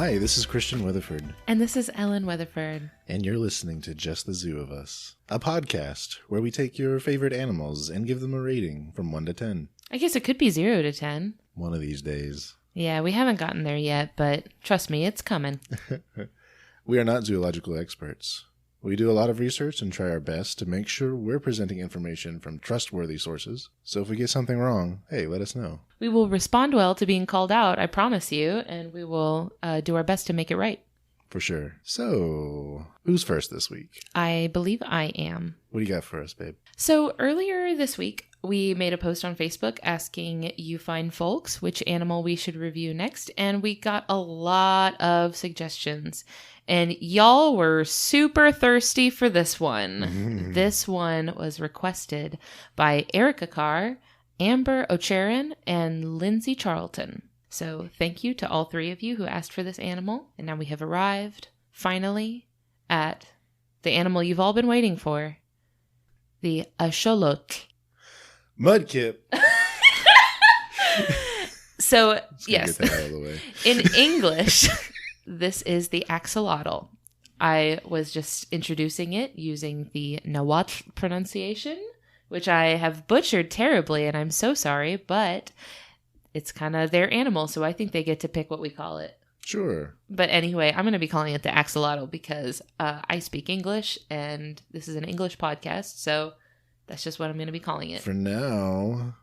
Hi, this is Christian Weatherford. And this is Ellen Weatherford. And you're listening to Just the Zoo of Us, a podcast where we take your favorite animals and give them a rating from 1 to 10. I guess it could be 0 to 10. One of these days. Yeah, we haven't gotten there yet, but trust me, it's coming. We are not zoological experts. We do a lot of research and try our best to make sure we're presenting information from trustworthy sources. So if we get something wrong, hey, let us know. We will respond well to being called out, I promise you, and we will do our best to make it right. For sure. So, who's first this week? I believe I am. What do you got for us, babe? So earlier this week, we made a post on Facebook asking you fine folks which animal we should review next, and we got a lot of suggestions. And y'all were super thirsty for this one. This one was requested by Erica Carr, Amber O'Charon, and Lindsay Charlton. So thank you to all three of you who asked for this animal. And now we have arrived, finally, at the animal you've all been waiting for, the Axolotl. Mudkip. So, yes, get that out of the way. In English, this is the axolotl. I was just introducing it using the Nahuatl pronunciation, which I have butchered terribly, and I'm so sorry, but it's kind of their animal, so I think they get to pick what we call it. Sure. But anyway, I'm going to be calling it the axolotl because I speak English, and this is an English podcast, so that's just what I'm going to be calling it. For now.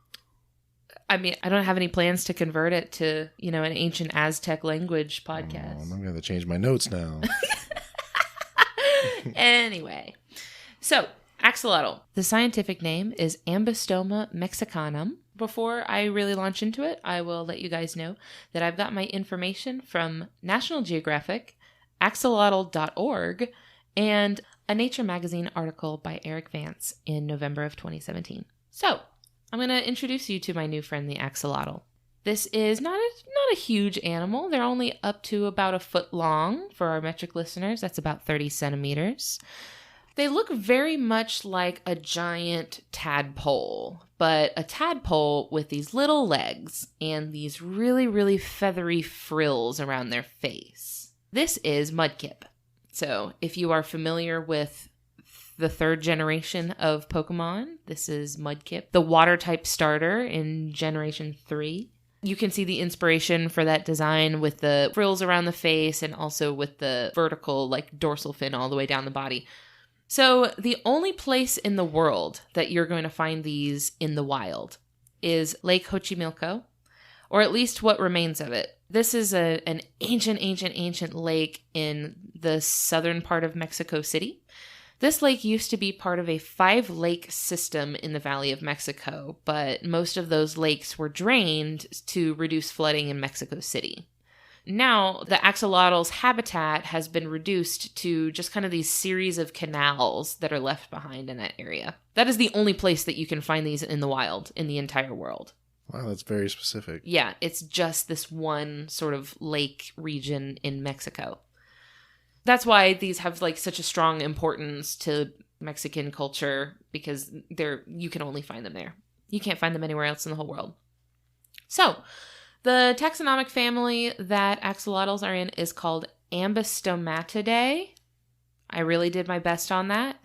I mean, I don't have any plans to convert it to, an ancient Aztec language podcast. I'm going to change my notes now. Anyway, so axolotl. The scientific name is Ambystoma mexicanum. Before I really launch into it, I will let you guys know that I've got my information from National Geographic, axolotl.org, and a Nature magazine article by Eric Vance in November of 2017. So, I'm going to introduce you to my new friend, the axolotl. This is not a huge animal. They're only up to about a foot long. For our metric listeners, that's about 30 centimeters. They look very much like a giant tadpole, but a tadpole with these little legs and these really, really feathery frills around their face. This is Mudkip. So if you are familiar with the third generation of Pokemon, this is Mudkip, the water type starter in Generation 3. You can see the inspiration for that design with the frills around the face and also with the vertical, dorsal fin all the way down the body. So the only place in the world that you're going to find these in the wild is Lake Xochimilco, or at least what remains of it. This is an ancient lake in the southern part of Mexico City. This lake used to be part of a 5-lake system in the Valley of Mexico, but most of those lakes were drained to reduce flooding in Mexico City. Now, the axolotl's habitat has been reduced to just kind of these series of canals that are left behind in that area. That is the only place that you can find these in the wild in the entire world. Wow, that's very specific. Yeah, it's just this one sort of lake region in Mexico. That's why these have such a strong importance to Mexican culture, because you can only find them there. You can't find them anywhere else in the whole world. So, the taxonomic family that axolotls are in is called Ambystomatidae. I really did my best on that.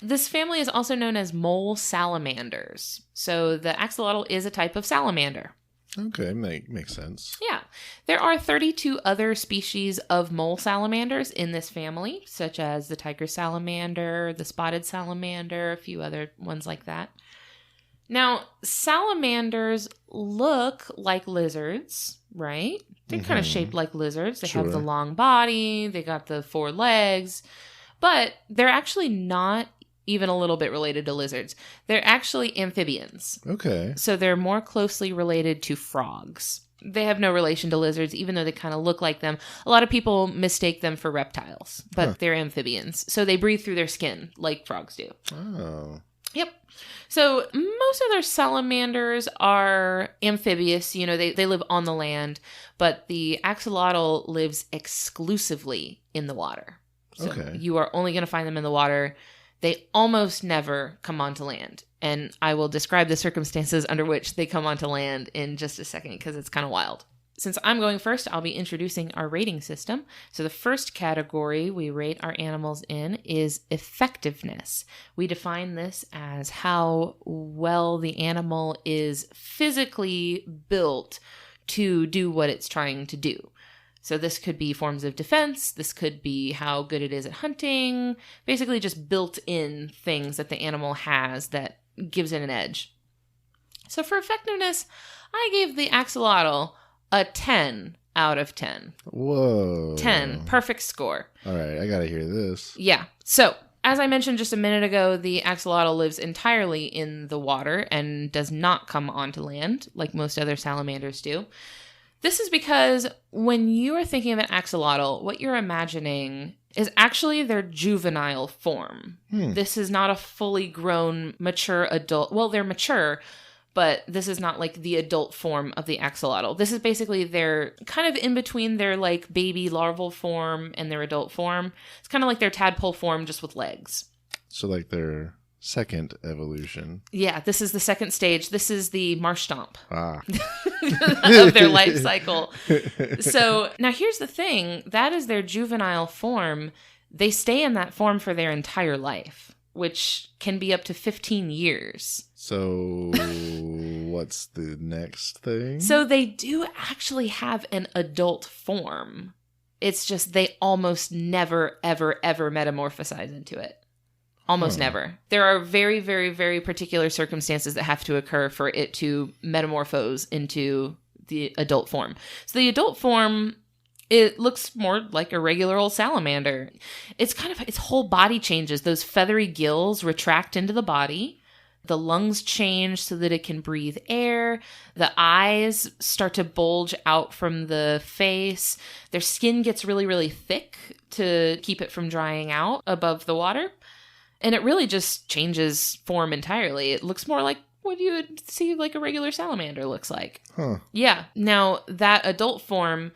This family is also known as mole salamanders. So the axolotl is a type of salamander. Okay, makes sense. Yeah. There are 32 other species of mole salamanders in this family, such as the tiger salamander, the spotted salamander, a few other ones like that. Now, salamanders look like lizards, right? They're kind of shaped like lizards. They have the long body, they got the 4 legs, but they're actually not even a little bit related to lizards. They're actually amphibians. Okay. So they're more closely related to frogs. They have no relation to lizards, even though they kind of look like them. A lot of people mistake them for reptiles, but they're amphibians. So they breathe through their skin like frogs do. Oh. Yep. So most other salamanders are amphibious. They live on the land, but the axolotl lives exclusively in the water. So you are only going to find them in the water. They almost never come onto land. And I will describe the circumstances under which they come onto land in just a second because it's kind of wild. Since I'm going first, I'll be introducing our rating system. So the first category we rate our animals in is effectiveness. We define this as how well the animal is physically built to do what it's trying to do. So this could be forms of defense. This could be how good it is at hunting. Basically just built-in things that the animal has that gives it an edge. So for effectiveness, I gave the axolotl a 10 out of 10. Whoa. 10. Perfect score. All right, I gotta hear this. Yeah. So, as I mentioned just a minute ago, the axolotl lives entirely in the water and does not come onto land like most other salamanders do. This is because when you are thinking of an axolotl, what you're imagining is actually their juvenile form. This is not a fully grown, mature adult. Well, they're mature, but this is not like the adult form of the axolotl. This is basically their kind of in between their like baby larval form and their adult form. It's kind of like their tadpole form just with legs. So like their second evolution. Yeah, this is the second stage. This is the marsh stomp Ah. of their life cycle. So now here's the thing. That is their juvenile form. They stay in that form for their entire life, which can be up to 15 years. So what's the next thing? So they do actually have an adult form. It's just they almost never, ever, ever metamorphosize into it. Almost never. There are very, very, very particular circumstances that have to occur for it to metamorphose into the adult form. So the adult form, it looks more like a regular old salamander. It's kind of, its whole body changes. Those feathery gills retract into the body. The lungs change so that it can breathe air. The eyes start to bulge out from the face. Their skin gets really, really thick to keep it from drying out above the water. And it really just changes form entirely. It looks more like what you would see like a regular salamander looks like. Huh. Yeah. Now, that adult form,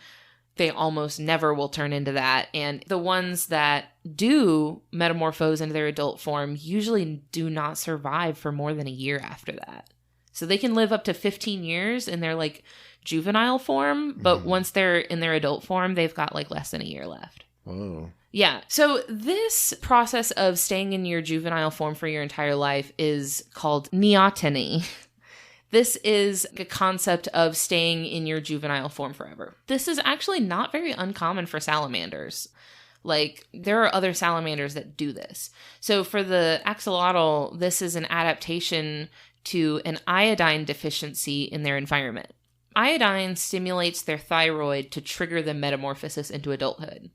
they almost never will turn into that. And the ones that do metamorphose into their adult form usually do not survive for more than a year after that. So they can live up to 15 years in their like juvenile form, but once they're in their adult form, they've got like less than a year left. Whoa. Yeah. So this process of staying in your juvenile form for your entire life is called neoteny. This is a concept of staying in your juvenile form forever. This is actually not very uncommon for salamanders. Like, there are other salamanders that do this. So for the axolotl, this is an adaptation to an iodine deficiency in their environment. Iodine stimulates their thyroid to trigger the metamorphosis into adulthood.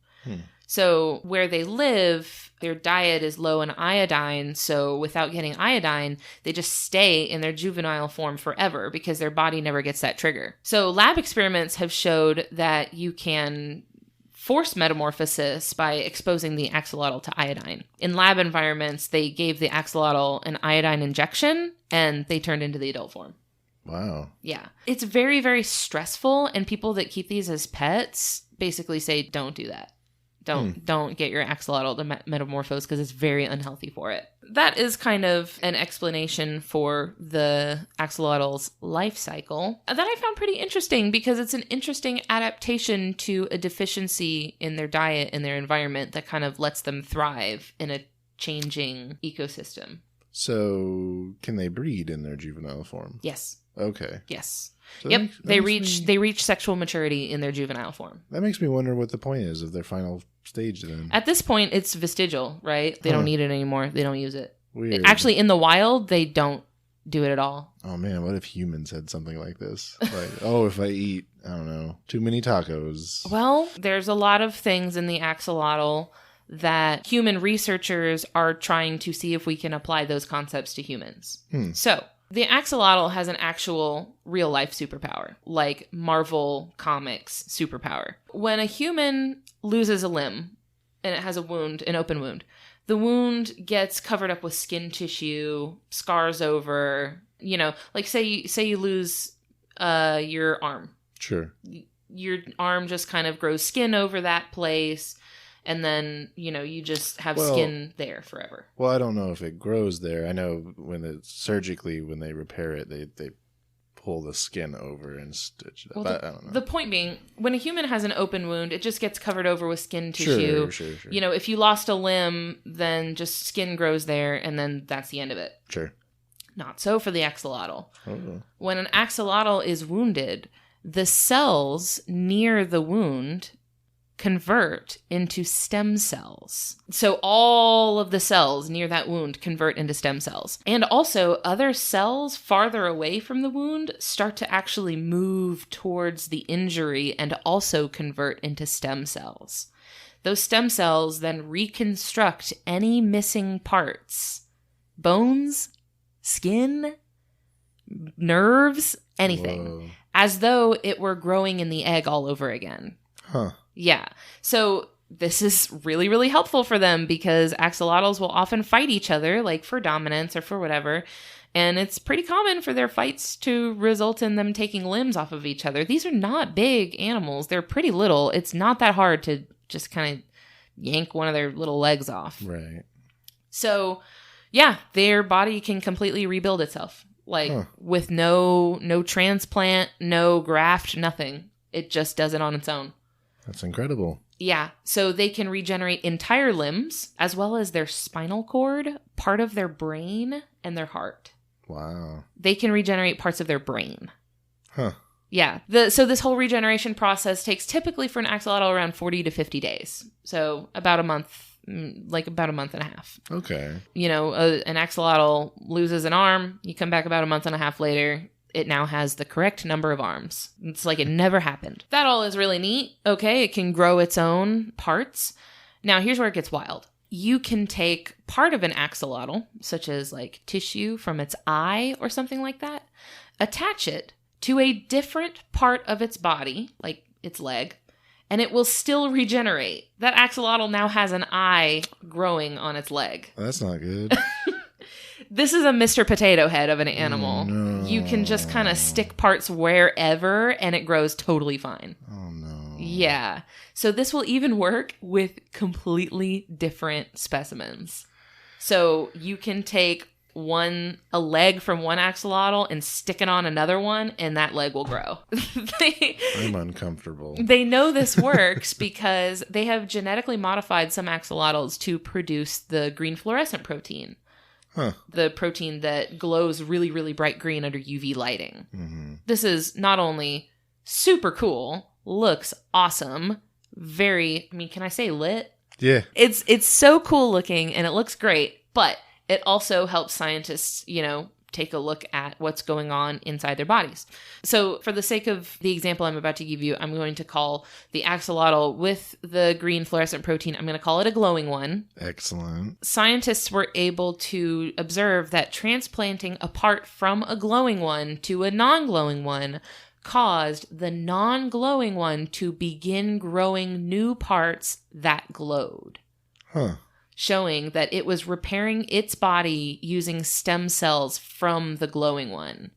So where they live, their diet is low in iodine. So without getting iodine, they just stay in their juvenile form forever because their body never gets that trigger. So lab experiments have showed that you can force metamorphosis by exposing the axolotl to iodine. In lab environments, they gave the axolotl an iodine injection and they turned into the adult form. Wow. Yeah. It's very, very stressful. And people that keep these as pets basically say, don't do that. Don't get your axolotl to metamorphose because it's very unhealthy for it. That is kind of an explanation for the axolotl's life cycle that I found pretty interesting because it's an interesting adaptation to a deficiency in their diet and their environment that kind of lets them thrive in a changing ecosystem. So can they breed in their juvenile form? Yes. Okay. Yes. So Yep. They reach sexual maturity in their juvenile form. That makes me wonder what the point is of their final stage then. At this point, it's vestigial, right? They don't need it anymore. They don't use it. Weird. Actually, in the wild, they don't do it at all. Oh man, what if humans had something like this? Like, oh, if I eat, I don't know, too many tacos. Well, there's a lot of things in the axolotl that human researchers are trying to see if we can apply those concepts to humans. So, the axolotl has an actual real-life superpower, like Marvel Comics superpower. When a human loses a limb and it has a wound, an open wound, the wound gets covered up with skin tissue, scars over, you know, like say you lose your arm. Sure. Your arm just kind of grows skin over that place. And then, you know, you just have skin there forever. Well, I don't know if it grows there. I know when they repair it, they pull the skin over and stitch it up. Well, I don't know. The point being, when a human has an open wound, it just gets covered over with skin tissue. Sure. You know, if you lost a limb, then just skin grows there, and then that's the end of it. Sure. Not so for the axolotl. Oh. When an axolotl is wounded, the cells near the wound convert into stem cells. So all of the cells near that wound convert into stem cells. And also other cells farther away from the wound start to actually move towards the injury and also convert into stem cells. Those stem cells then reconstruct any missing parts. Bones, skin, nerves, anything. Whoa. As though it were growing in the egg all over again. Huh. Yeah. So this is really, really helpful for them because axolotls will often fight each other, like for dominance or for whatever. And it's pretty common for their fights to result in them taking limbs off of each other. These are not big animals. They're pretty little. It's not that hard to just kind of yank one of their little legs off. Right. So, yeah, their body can completely rebuild itself. Like with no transplant, no graft, nothing. It just does it on its own. That's incredible. Yeah. So they can regenerate entire limbs as well as their spinal cord, part of their brain, and their heart. Wow. They can regenerate parts of their brain. Huh. Yeah. So this whole regeneration process takes typically for an axolotl around 40 to 50 days. So about a month, like about a month and a half. Okay. You know, an axolotl loses an arm. You come back about a month and a half later. It now has the correct number of arms. It's like it never happened. That all is really neat. Okay, it can grow its own parts. Now, here's where it gets wild. You can take part of an axolotl, such as like tissue from its eye or something like that, attach it to a different part of its body, like its leg, and it will still regenerate. That axolotl now has an eye growing on its leg. That's not good. This is a Mr. Potato Head of an animal. No. You can just kind of stick parts wherever and it grows totally fine. Oh, no. Yeah. So this will even work with completely different specimens. So you can take a leg from one axolotl and stick it on another one and that leg will grow. I'm uncomfortable. They know this works because they have genetically modified some axolotls to produce the green fluorescent protein. Huh. The protein that glows really, really bright green under UV lighting. Mm-hmm. This is not only super cool, looks awesome, can I say lit? Yeah. It's so cool looking and it looks great, but it also helps scientists, take a look at what's going on inside their bodies. So for the sake of the example I'm about to give you, I'm going to call the axolotl with the green fluorescent protein, I'm going to call it a glowing one. Excellent. Scientists were able to observe that transplanting a part from a glowing one to a non-glowing one caused the non-glowing one to begin growing new parts that glowed. Huh. Showing that it was repairing its body using stem cells from the glowing one.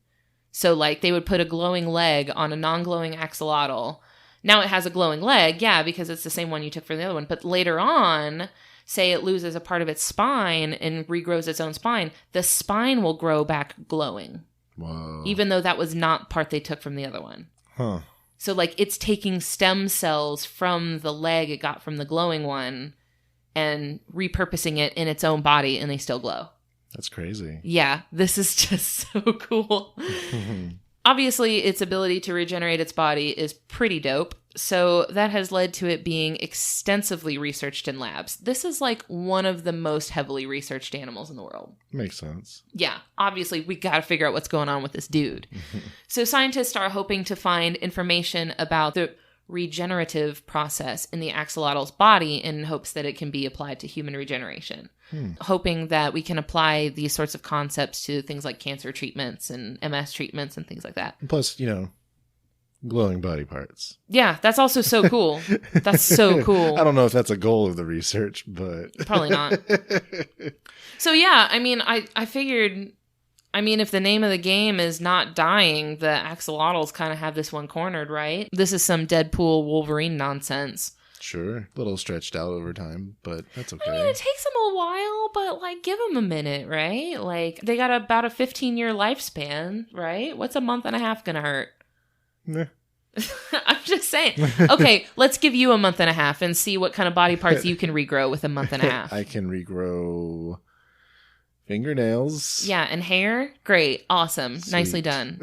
So like they would put a glowing leg on a non-glowing axolotl. Now it has a glowing leg, yeah, because it's the same one you took from the other one. But later on, say it loses a part of its spine and regrows its own spine, the spine will grow back glowing. Whoa. Even though that was not part they took from the other one. Huh. So like it's taking stem cells from the leg it got from the glowing one and repurposing it in its own body, and they still glow. That's crazy. Yeah, this is just so cool. Obviously, its ability to regenerate its body is pretty dope, so that has led to it being extensively researched in labs. This is like one of the most heavily researched animals in the world. Makes sense. Yeah, obviously, we got to figure out what's going on with this dude. So scientists are hoping to find information about the regenerative process in the axolotl's body in hopes that it can be applied to human regeneration. Hoping that we can apply these sorts of concepts to things like cancer treatments and MS treatments and things like that. Plus, glowing body parts. Yeah, that's also so cool. That's so cool. I don't know if that's a goal of the research, but... Probably not. So yeah, I figured... if the name of the game is not dying, the axolotls kind of have this one cornered, right? This is some Deadpool Wolverine nonsense. Sure. A little stretched out over time, but that's okay. I mean, it takes them a while, but, like, give them a minute, right? Like, they got about a 15-year lifespan, right? What's a month and a half gonna hurt? Nah. I'm just saying. Okay, let's give you a month and a half and see what kind of body parts you can regrow with a month and a half. I can regrow fingernails. Yeah, and hair? Great. Awesome. Sweet. Nicely done.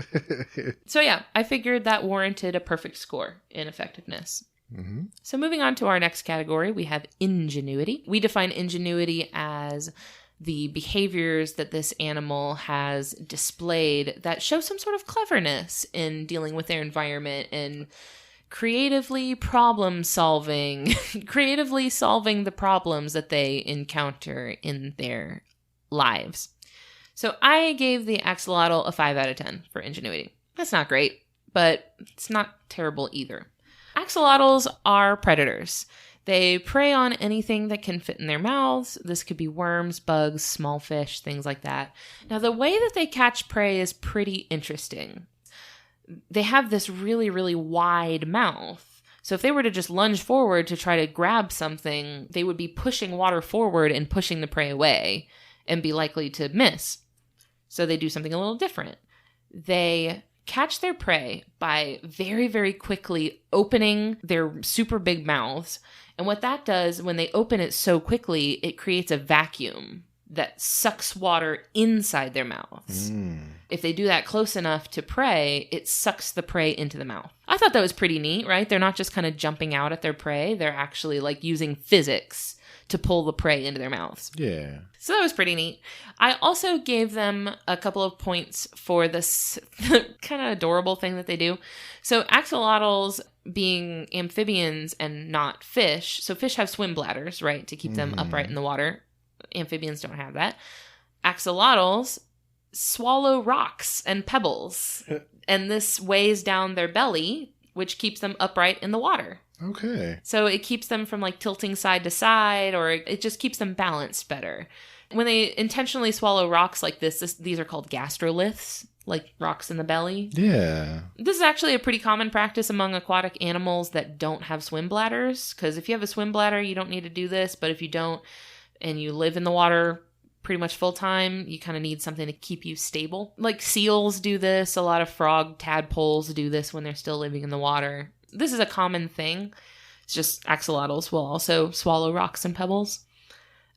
So yeah, I figured that warranted a perfect score in effectiveness. Mm-hmm. So moving on to our next category, we have ingenuity. We define ingenuity as the behaviors that this animal has displayed that show some sort of cleverness in dealing with their environment and creatively solving the problems that they encounter in their lives. So I gave the axolotl a 5 out of 10 for ingenuity. That's not great, but it's not terrible either. Axolotls are predators. They prey on anything that can fit in their mouths. This could be worms, bugs, small fish, things like that. Now, the way that they catch prey is pretty interesting. They have this really, really wide mouth. So if they were to just lunge forward to try to grab something, they would be pushing water forward and pushing the prey away and be likely to miss. So they do something a little different. They catch their prey by very, very quickly opening their super big mouths. And what that does, when they open it so quickly, it creates a vacuum that sucks water inside their mouths. If they do that close enough to prey, it sucks the prey into the mouth. I thought that was pretty neat, right? They're not just kind of jumping out at their prey. They're actually like using physics to pull the prey into their mouths. Yeah. So that was pretty neat. I also gave them a couple of points for this kind of adorable thing that they do. So axolotls being amphibians and not fish. So fish have swim bladders, right, to keep them upright in the water. Amphibians don't have that. Axolotls swallow rocks and pebbles. And this weighs down their belly, which keeps them upright in the water. Okay. So it keeps them from like tilting side to side, or it just keeps them balanced better. When they intentionally swallow rocks like these are called gastroliths, like rocks in the belly. Yeah. This is actually a pretty common practice among aquatic animals that don't have swim bladders, because if you have a swim bladder, you don't need to do this, but if you don't and you live in the water pretty much full time, you kind of need something to keep you stable. Like seals do this, a lot of frog tadpoles do this when they're still living in the water. This is a common thing. It's just axolotls will also swallow rocks and pebbles.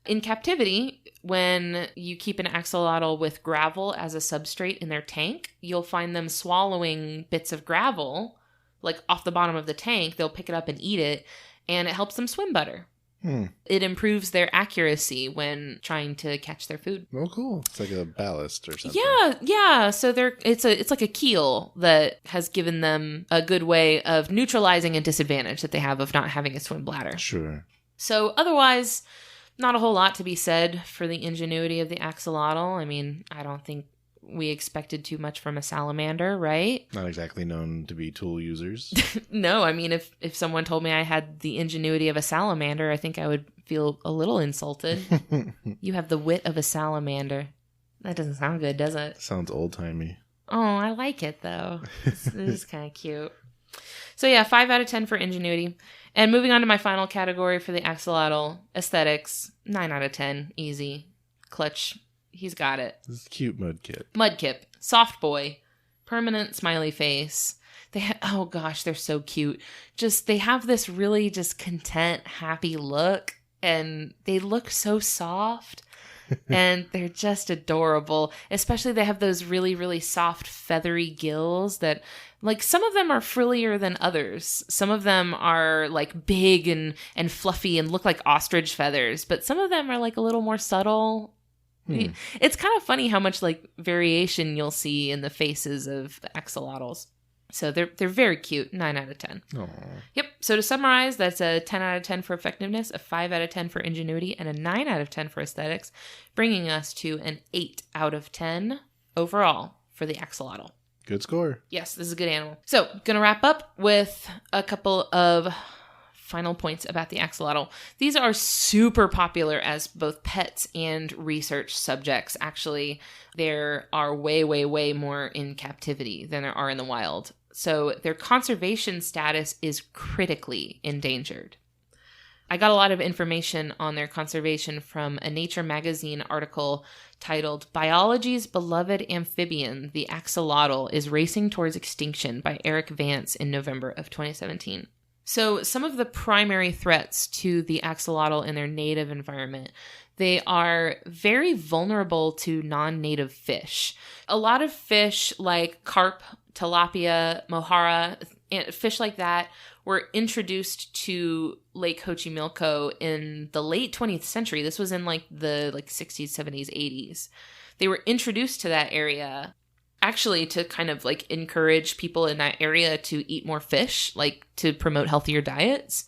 In captivity, when you keep an axolotl with gravel as a substrate in their tank, you'll find them swallowing bits of gravel, like off the bottom of the tank. They'll pick it up and eat it, and it helps them swim better. It improves their accuracy when trying to catch their food. Oh, cool. It's like a ballast or something. Yeah. So it's like a keel that has given them a good way of neutralizing a disadvantage that they have of not having a swim bladder. Sure. So otherwise, not a whole lot to be said for the ingenuity of the axolotl. I mean, I don't think we expected too much from a salamander, right? Not exactly known to be tool users. No, I mean, if someone told me I had the ingenuity of a salamander, I think I would feel a little insulted. You have the wit of a salamander. That doesn't sound good, does it? Sounds old-timey. Oh, I like it, though. This is kind of cute. So yeah, 5 out of 10 for ingenuity. And moving on to my final category for the axolotl, aesthetics, 9 out of 10. Easy. Clutch. He's got it. This is cute Mudkip. Mudkip. Soft boy. Permanent smiley face. Oh gosh, they're so cute. They have this really just content, happy look. And they look so soft. And they're just adorable. Especially they have those really, really soft, feathery gills that, like, some of them are frillier than others. Some of them are, like, big and fluffy and look like ostrich feathers. But some of them are, like, a little more subtle. It's kind of funny how much, like, variation you'll see in the faces of the axolotls. So they're very cute. 9 out of 10. Aww. Yep. So to summarize, that's a 10 out of 10 for effectiveness, a 5 out of 10 for ingenuity, and a 9 out of 10 for aesthetics, bringing us to an 8 out of 10 overall for the axolotl. Good score. Yes, this is a good animal. So, going to wrap up with a couple of final points about the axolotl. These are super popular as both pets and research subjects. Actually, there are way, way, way more in captivity than there are in the wild. So their conservation status is critically endangered. I got a lot of information on their conservation from a Nature magazine article titled Biology's Beloved Amphibian, the Axolotl, is Racing Towards Extinction by Eric Vance in November of 2017. So some of the primary threats to the axolotl in their native environment, they are very vulnerable to non-native fish. A lot of fish like carp, tilapia, mohara, fish like that were introduced to Lake Xochimilco in the late 20th century. This was in the 60s, 70s, 80s. They were introduced to that area actually to kind of encourage people in that area to eat more fish, to promote healthier diets.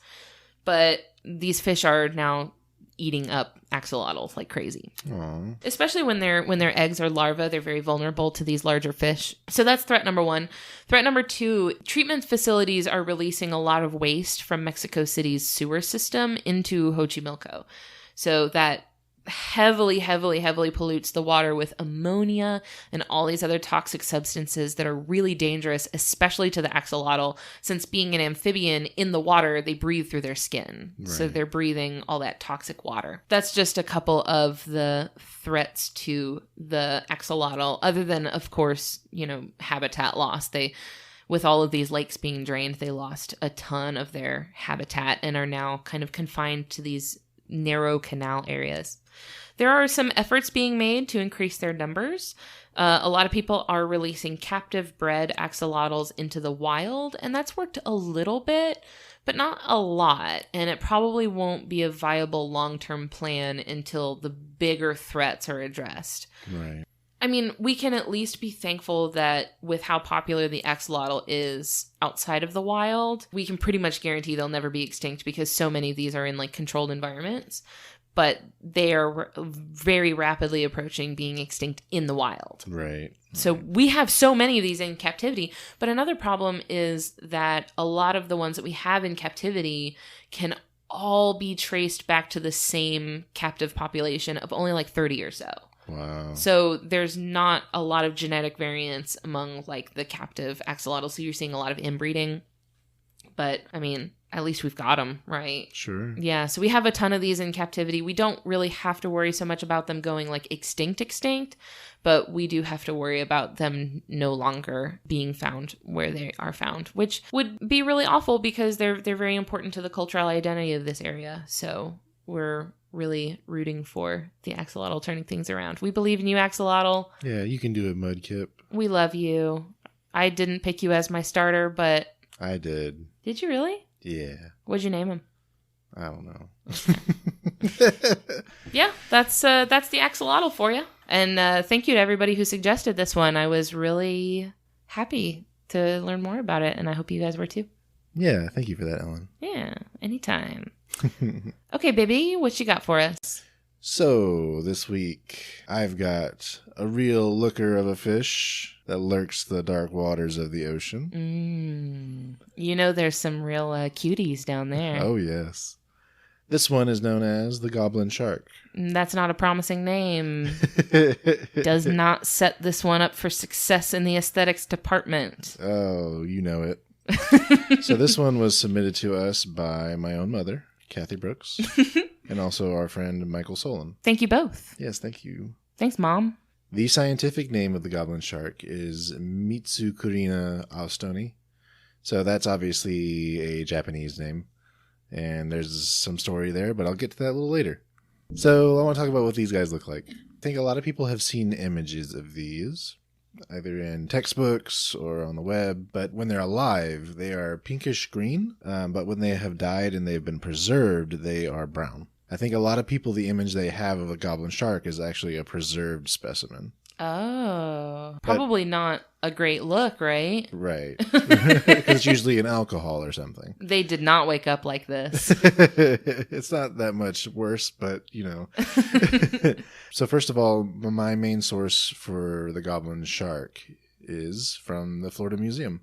But these fish are now eating up axolotls like crazy. Aww. Especially when their eggs are larvae, they're very vulnerable to these larger fish. So that's threat number one. Threat number two, treatment facilities are releasing a lot of waste from Mexico City's sewer system into Xochimilco. So that heavily pollutes the water with ammonia and all these other toxic substances that are really dangerous, especially to the axolotl, since being an amphibian in the water, they breathe through their skin. Right. So they're breathing all that toxic water. That's just a couple of the threats to the axolotl, other than, of course, habitat loss. With all of these lakes being drained, they lost a ton of their habitat and are now kind of confined to these narrow canal areas. There are some efforts being made to increase their numbers. A lot of people are releasing captive bred axolotls into the wild, and that's worked a little bit, but not a lot. And it probably won't be a viable long-term plan until the bigger threats are addressed. Right. I mean, we can at least be thankful that with how popular the axolotl is outside of the wild, we can pretty much guarantee they'll never be extinct because so many of these are in controlled environments. But they are very rapidly approaching being extinct in the wild. Right. So we have so many of these in captivity. But another problem is that a lot of the ones that we have in captivity can all be traced back to the same captive population of only 30 or so. Wow. So there's not a lot of genetic variance among the captive axolotl. So you're seeing a lot of inbreeding. But I mean, at least we've got them, right? Sure. Yeah. So we have a ton of these in captivity. We don't really have to worry so much about them going extinct, but we do have to worry about them no longer being found where they are found, which would be really awful because they're very important to the cultural identity of this area. So we're really rooting for the axolotl turning things around. We believe in you, axolotl. Yeah, you can do it, Mudkip. We love you. I didn't pick you as my starter, but I did. Did you really? Yeah. What'd you name him? I don't know. Yeah, that's the axolotl for you. And thank you to everybody who suggested this one. I was really happy to learn more about it, and I hope you guys were too. Yeah, thank you for that, Ellen. Yeah, anytime. Okay, baby, what you got for us? So, this week, I've got a real looker of a fish that lurks the dark waters of the ocean. There's some real cuties down there. Oh, yes. This one is known as the Goblin shark. That's not a promising name. Does not set this one up for success in the aesthetics department. Oh, you know it. So this one was submitted to us by my own mother, Kathy Brooks, and also our friend Michael Solon. Thank you both. Yes, thank you. Thanks, Mom. The scientific name of the goblin shark is Mitsukurina austoni. So that's obviously a Japanese name. And there's some story there, but I'll get to that a little later. So I want to talk about what these guys look like. I think a lot of people have seen images of these, either in textbooks or on the web, but when they're alive, they are pinkish green, but when they have died and they've been preserved, they are brown. I think a lot of people, the image they have of a goblin shark is actually a preserved specimen. Oh. Probably not a great look, right? Right. Because it's usually an alcohol or something. They did not wake up like this. It's not that much worse, but, So first of all, my main source for the goblin shark is from the Florida Museum.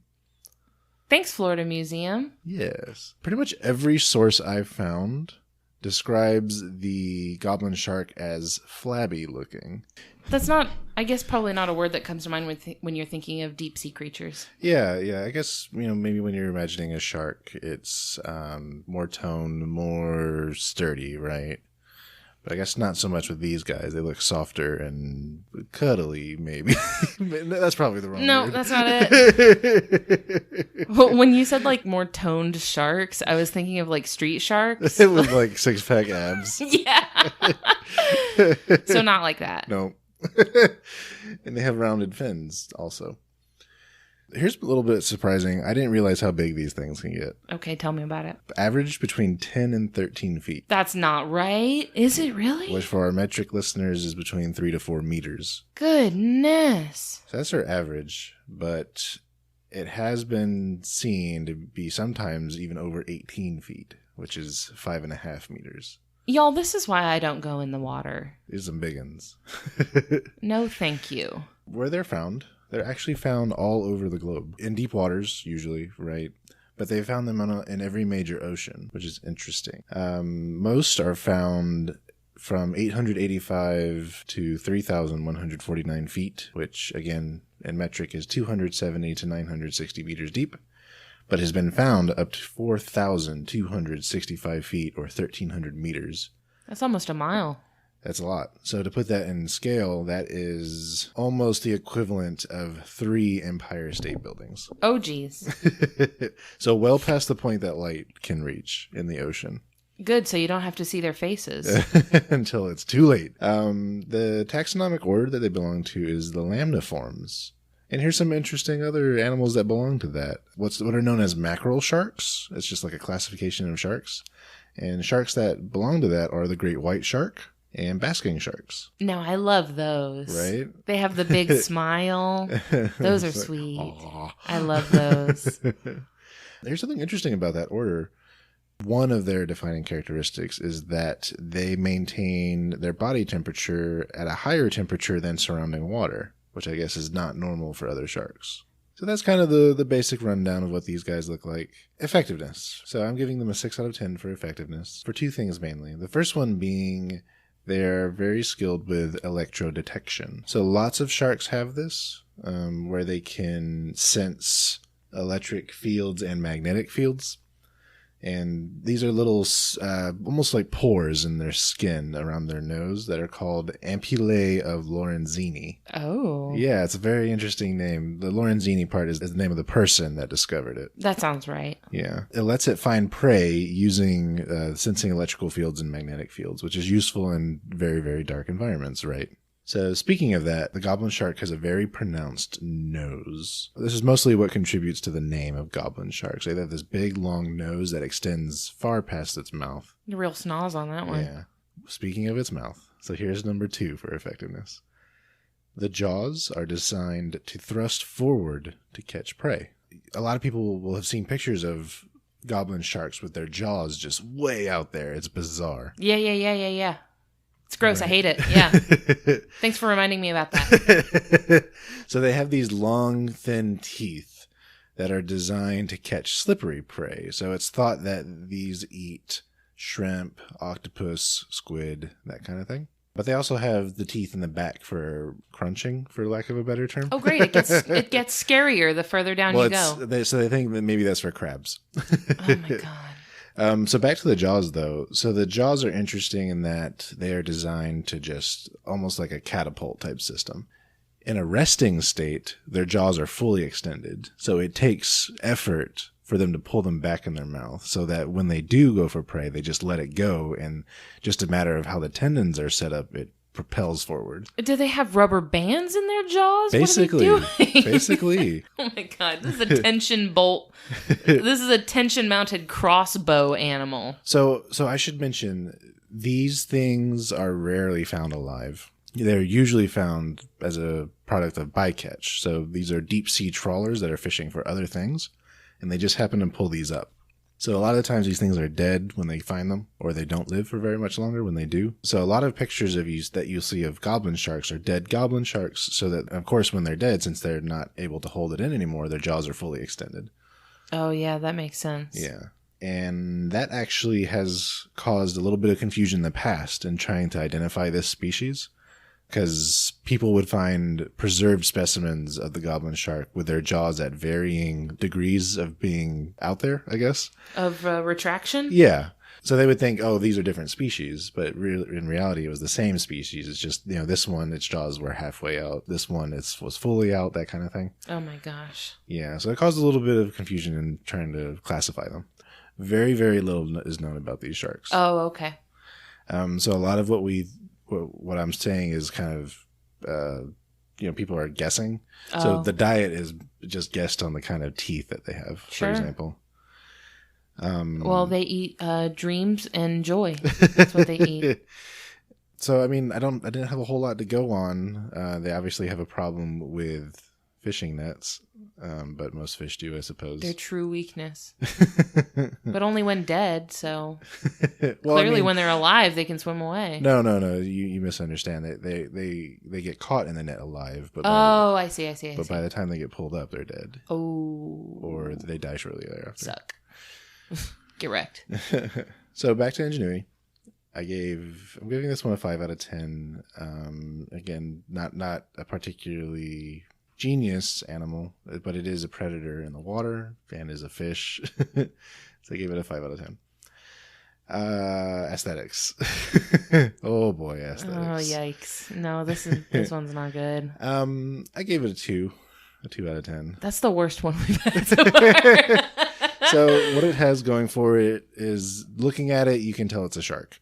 Thanks, Florida Museum. Yes. Pretty much every source I've found describes the goblin shark as flabby looking. That's not, I guess, probably not a word that comes to mind when you're thinking of deep sea creatures. Yeah. I guess, maybe when you're imagining a shark, it's more toned, more sturdy, right? But I guess not so much with these guys. They look softer and cuddly, maybe. That's probably the wrong word. That's not it. But when you said, like, more toned sharks, I was thinking of, like, street sharks. With, like, six-pack abs. Yeah. So not like that. No. And they have rounded fins, also. Here's a little bit surprising. I didn't realize how big these things can get. Okay, tell me about it. Average between 10 and 13 feet. That's not right. Is it really? Which for our metric listeners is between 3 to 4 meters. Goodness. So that's our average, but it has been seen to be sometimes even over 18 feet, which is 5.5 meters. Y'all, this is why I don't go in the water. These are some big ones. No, thank you. Where they're found, they're actually found all over the globe. In deep waters, usually, right? But they found them in every major ocean, which is interesting. Most are found from 885 to 3,149 feet, which, again, in metric is 270 to 960 meters deep, but has been found up to 4,265 feet or 1,300 meters. That's almost a mile. That's a lot. So to put that in scale, that is almost the equivalent of 3 Empire State Buildings. Oh, geez. So well past the point that light can reach in the ocean. Good, so you don't have to see their faces. Until it's too late. The taxonomic order that they belong to is the lamniforms. And here's some interesting other animals that belong to that. What are known as mackerel sharks. It's just like a classification of sharks. And sharks that belong to that are the great white shark and basking sharks. No, I love those. Right? They have the big smile. Those are sweet. Aww. I love those. There's something interesting about that order. One of their defining characteristics is that they maintain their body temperature at a higher temperature than surrounding water, which I guess is not normal for other sharks. So that's kind of the basic rundown of what these guys look like. Effectiveness. So I'm giving them a 6 out of 10 for effectiveness, for 2 things mainly. The first one being they're very skilled with electrodetection. So lots of sharks have this, where they can sense electric fields and magnetic fields. And these are little, almost like pores in their skin around their nose that are called ampullae of Lorenzini. Oh. Yeah, it's a very interesting name. The Lorenzini part is the name of the person that discovered it. That sounds right. Yeah. It lets it find prey using sensing electrical fields and magnetic fields, which is useful in very, very dark environments, right? So speaking of that, the goblin shark has a very pronounced nose. This is mostly what contributes to the name of goblin sharks. They have this big, long nose that extends far past its mouth. Real snaz on that one. Yeah. Speaking of its mouth, so here's number 2 for effectiveness. The jaws are designed to thrust forward to catch prey. A lot of people will have seen pictures of goblin sharks with their jaws just way out there. It's bizarre. Yeah. It's gross. Right. I hate it. Yeah. Thanks for reminding me about that. So they have these long, thin teeth that are designed to catch slippery prey. So it's thought that these eat shrimp, octopus, squid, that kind of thing. But they also have the teeth in the back for crunching, for lack of a better term. Oh, great. It gets scarier the further down you go. So they think that maybe that's for crabs. Oh, my God. So back to the jaws, though. So the jaws are interesting in that they are designed to just almost like a catapult type system. In a resting state, their jaws are fully extended. So it takes effort for them to pull them back in their mouth so that when they do go for prey, they just let it go. And just a matter of how the tendons are set up, it propels forward. Do they have rubber bands in their jaws? Basically. What are they doing? Basically. Oh my God. This is a tension bolt. This is a tension mounted crossbow animal. So I should mention, these things are rarely found alive. They're usually found as a product of bycatch. So these are deep sea trawlers that are fishing for other things, and they just happen to pull these up. So a lot of the times these things are dead when they find them, or they don't live for very much longer when they do. So a lot of pictures of that you'll see of goblin sharks are dead goblin sharks, so that, of course, when they're dead, since they're not able to hold it in anymore, their jaws are fully extended. Oh, yeah, that makes sense. Yeah. And that actually has caused a little bit of confusion in the past in trying to identify this species, because people would find preserved specimens of the goblin shark with their jaws at varying degrees of being out there, I guess. Of retraction? Yeah. So they would think, oh, these are different species, but in reality, it was the same species. It's just, this one, its jaws were halfway out. This one, was fully out, that kind of thing. Oh my gosh. Yeah, so it caused a little bit of confusion in trying to classify them. Very, very little is known about these sharks. Oh, okay. So a lot of what I'm saying is kind of, people are guessing. Oh. So the diet is just guessed on the kind of teeth that they have, Sure. for example. Well, they eat dreams and joy. That's what they eat. So, I didn't have a whole lot to go on. They obviously have a problem with fishing nets, but most fish do, I suppose. Their true weakness. But only when dead, so well, clearly when they're alive, they can swim away. No. You misunderstand. They get caught in the net alive. But I see. But by the time they get pulled up, they're dead. Oh. Or they die shortly thereafter. Suck. Get wrecked. So back to ingenuity. I'm giving this one a 5 out of 10. Again, not a particularly genius animal, but it is a predator in the water and is a fish. So I gave it a 5 out of 10. Aesthetics. Oh boy, aesthetics. Oh yikes! No, this one's not good. I gave it a 2 out of 10. That's the worst one we've had so far. So what it has going for it is, looking at it, you can tell it's a shark.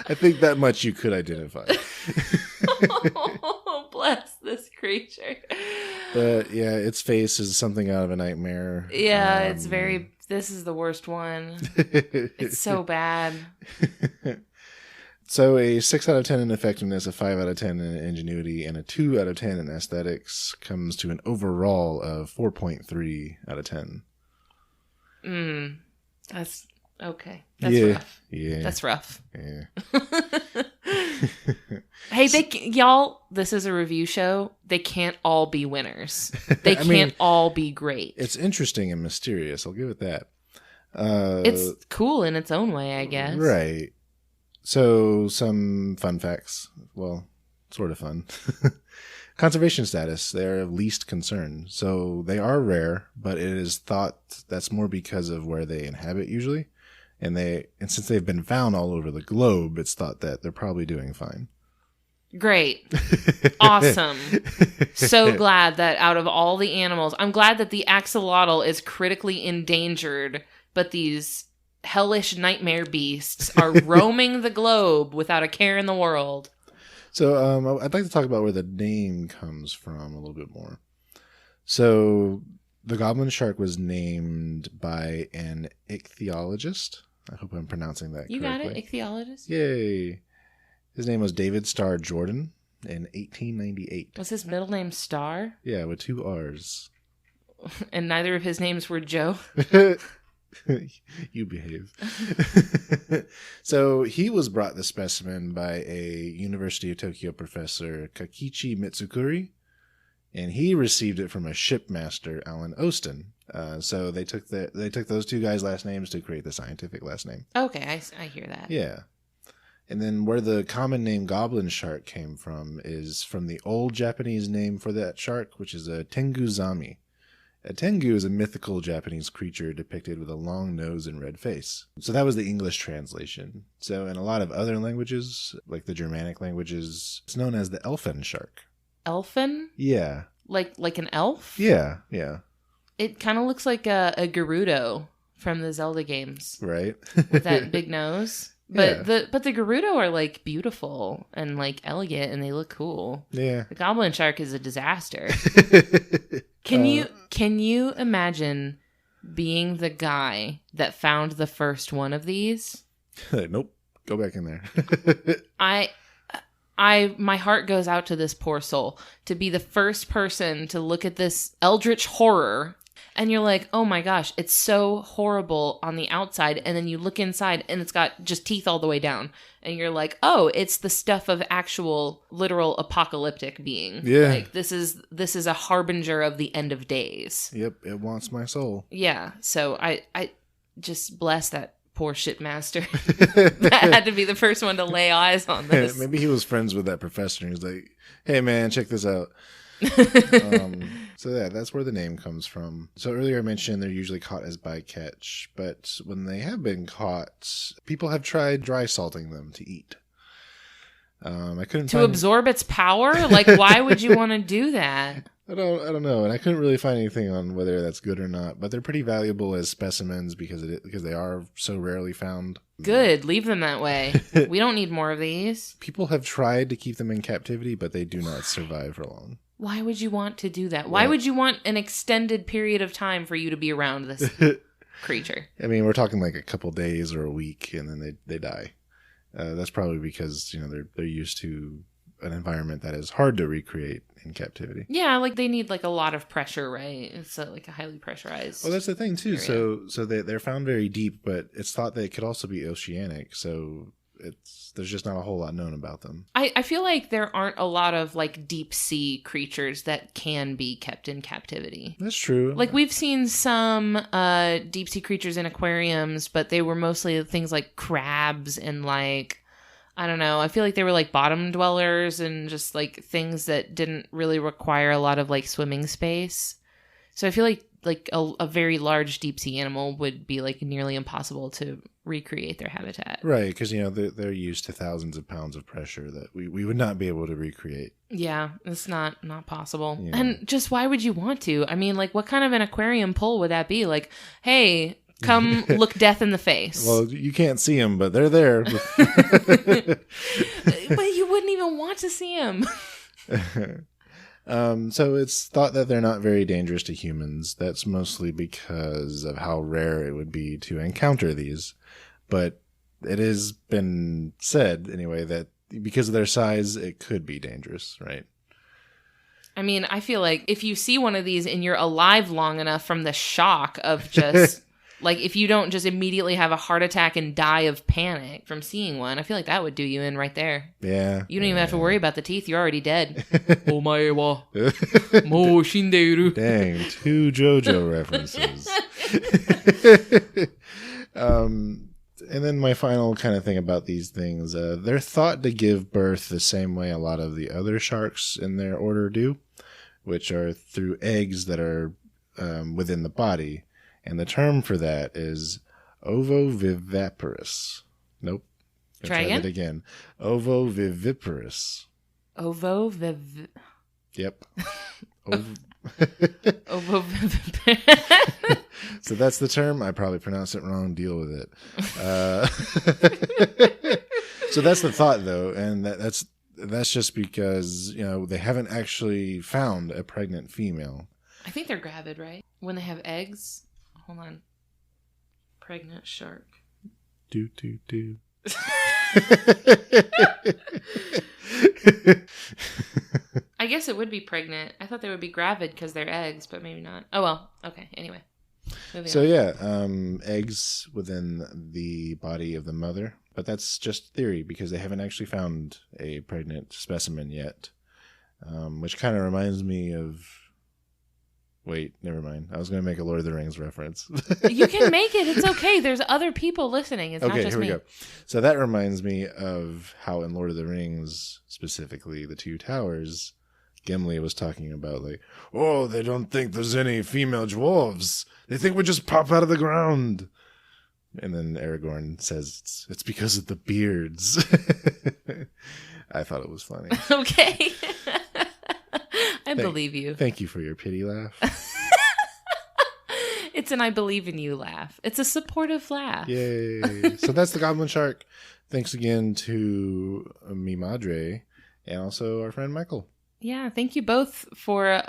I think that much you could identify. Oh, bless this creature. But yeah, its face is something out of a nightmare. Yeah, this is the worst one. It's so bad. So a 6 out of 10 in effectiveness, a 5 out of 10 in ingenuity, and a 2 out of 10 in aesthetics comes to an overall of 4.3 out of 10. That's okay. That's rough. Yeah. That's rough. Yeah. Hey, y'all, this is a review show. They can't all be winners. They can't all be great. It's interesting and mysterious. I'll give it that. It's cool in its own way, I guess. Right. So, some fun facts. Well, sort of fun. Conservation status. They're of least concern. So, they are rare, but it is thought that's more because of where they inhabit usually. And since they've been found all over the globe, it's thought that they're probably doing fine. Great. Awesome. So glad that out of all the animals, I'm glad that the axolotl is critically endangered, but these hellish nightmare beasts are roaming the globe without a care in the world. So I'd like to talk about where the name comes from a little bit more. So the goblin shark was named by an ichthyologist. I hope I'm pronouncing that correctly. You got it, ichthyologist? Yay. His name was David Starr Jordan in 1898. Was his middle name Starr? Yeah, with 2 R's. And neither of his names were Joe? You behave. So he was brought the specimen by a University of Tokyo professor, Kakichi Mitsukuri, and he received it from a shipmaster, Alan Ostin. So they took those 2 guys' last names to create the scientific last name. Okay, I hear that. Yeah. And then where the common name goblin shark came from is from the old Japanese name for that shark, which is a tenguzami. A tengu is a mythical Japanese creature depicted with a long nose and red face. So that was the English translation. So in a lot of other languages, like the Germanic languages, it's known as the elfin shark. Elfin? Yeah. Like an elf? Yeah. It kind of looks like a Gerudo from the Zelda games. Right. With that big nose. But Yeah. the Gerudo are like beautiful and like elegant and they look cool. Yeah. The goblin shark is a disaster. Can you imagine being the guy that found the first one of these? Nope. Go back in there. my heart goes out to this poor soul to be the first person to look at this eldritch horror. And you're like, oh my gosh, it's so horrible on the outside. And then you look inside and it's got just teeth all the way down. And you're like, oh, it's the stuff of actual literal apocalyptic being. Yeah. Like this is a harbinger of the end of days. Yep. It wants my soul. Yeah. So I just bless that poor shitmaster that had to be the first one to lay eyes on this. Maybe he was friends with that professor and he's like, hey man, check this out. So yeah, that's where the name comes from. So earlier I mentioned they're usually caught as bycatch, but when they have been caught, people have tried dry salting them to eat. I couldn't to absorb its power. Like, why would you want to do that? I don't know, and I couldn't really find anything on whether that's good or not. But they're pretty valuable as specimens because they are so rarely found. Good, leave them that way. We don't need more of these. People have tried to keep them in captivity, but they do not survive for long. Why would you want to do that? Why would you want an extended period of time for you to be around this creature? I mean, we're talking like a couple days or a week, and then they die. That's probably because they're used to an environment that is hard to recreate in captivity. Yeah, like they need like a lot of pressure, right? It's like a highly pressurized. Well, that's the thing too. area. So they're found very deep, but it's thought they could also be oceanic. So there's just not a whole lot known about them. I feel like there aren't a lot of like deep sea creatures that can be kept in captivity. That's true. Like we've seen some deep sea creatures in aquariums, but they were mostly things like crabs and like, I don't know. I feel like they were like bottom dwellers and just like things that didn't really require a lot of like swimming space. So I feel like a very large deep sea animal would be like nearly impossible to recreate their habitat. Right, because they're used to thousands of pounds of pressure that we would not be able to recreate. Yeah, it's not possible. Yeah. And just why would you want to? I mean, like what kind of an aquarium pull would that be? Like, hey, come look death in the face. Well, you can't see them, but they're there. But you wouldn't even want to see them. So it's thought that they're not very dangerous to humans. That's mostly because of how rare it would be to encounter these. But it has been said, anyway, that because of their size, it could be dangerous, right? I mean, I feel like if you see one of these and you're alive long enough from the shock of just... Like, if you don't just immediately have a heart attack and die of panic from seeing one, I feel like that would do you in right there. Yeah. You don't even have to worry about the teeth. You're already dead. Omae wa mou shindeiru. Dang, 2 JoJo references. And then my final kind of thing about these things, they're thought to give birth the same way a lot of the other sharks in their order do, which are through eggs that are within the body. And the term for that is ovoviviparous. Nope. Try that again. Ovoviviparous. Yep. So that's the term. I probably pronounced it wrong. Deal with it. So that's the thought, though, and that's just because they haven't actually found a pregnant female. I think they're gravid, right? When they have eggs. Hold on. Pregnant shark. Do. I guess it would be pregnant. I thought they would be gravid because they're eggs, but maybe not. Oh, well. Okay. Anyway. So, yeah. Eggs within the body of the mother. But that's just theory because they haven't actually found a pregnant specimen yet. Which kind of reminds me of... Wait, never mind. I was going to make a Lord of the Rings reference. You can make it. It's okay. There's other people listening. It's not just me. Okay, here we go. So that reminds me of how in Lord of the Rings, specifically the Two Towers, Gimli was talking about like, oh, they don't think there's any female dwarves. They think we just pop out of the ground. And then Aragorn says, it's because of the beards. I thought it was funny. Okay. I believe you. Thank you for your pity laugh. It's an I believe in you laugh. It's a supportive laugh. Yay. So that's the Goblin Shark. Thanks again to Mi Madre and also our friend Michael. Yeah, thank you both for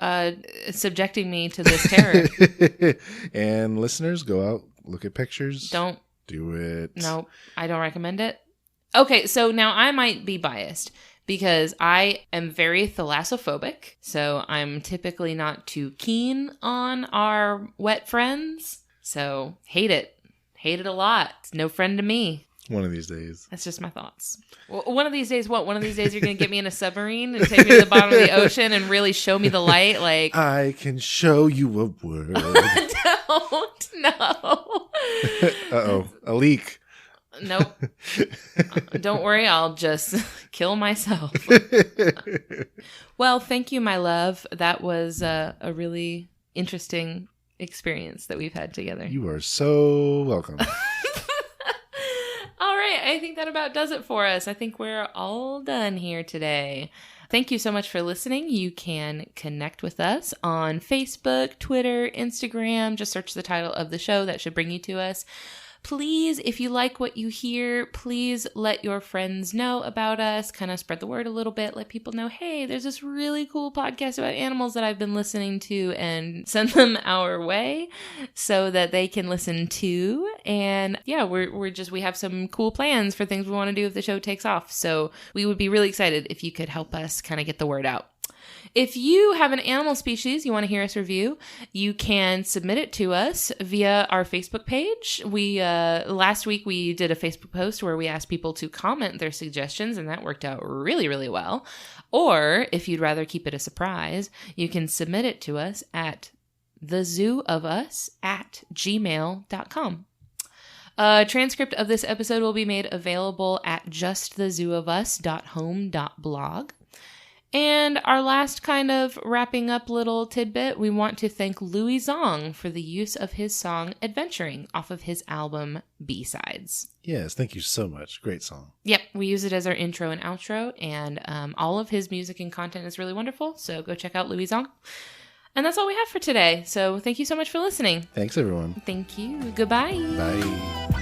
subjecting me to this terror. And listeners, go out, look at pictures. Don't. Do it. No, I don't recommend it. Okay, so now I might be biased because I am very thalassophobic. So I'm typically not too keen on our wet friends. So hate it. Hate it a lot. It's no friend to me. One of these days. That's just my thoughts. Well, one of these days, what? One of these days you're going to get me in a submarine and take me to the bottom of the ocean and really show me the light? Like, I can show you a word. Don't. No. Uh-oh. A leak. Nope. Don't worry. I'll just kill myself. Well, thank you, my love. That was a really interesting experience that we've had together. You are so welcome. All right. I think that about does it for us. I think we're all done here today. Thank you so much for listening. You can connect with us on Facebook, Twitter, Instagram. Just search the title of the show. That should bring you to us. Please, if you like what you hear, please let your friends know about us. Kind of spread the word a little bit. Let people know, hey, there's this really cool podcast about animals that I've been listening to, and send them our way so that they can listen too. And yeah, we have some cool plans for things we want to do if the show takes off. So we would be really excited if you could help us kind of get the word out. If you have an animal species you want to hear us review, you can submit it to us via our Facebook page. Last week we did a Facebook post where we asked people to comment their suggestions, and that worked out really, really well. Or if you'd rather keep it a surprise, you can submit it to us at thezooofus@gmail.com. A transcript of this episode will be made available at justthezooofus.home.blog. And our last kind of wrapping up little tidbit, we want to thank Louis Zong for the use of his song Adventuring off of his album B-Sides. Yes, thank you so much. Great song. Yep, we use it as our intro and outro, and all of his music and content is really wonderful, so go check out Louis Zong. And that's all we have for today, so thank you so much for listening. Thanks, everyone. Thank you. Goodbye. Bye.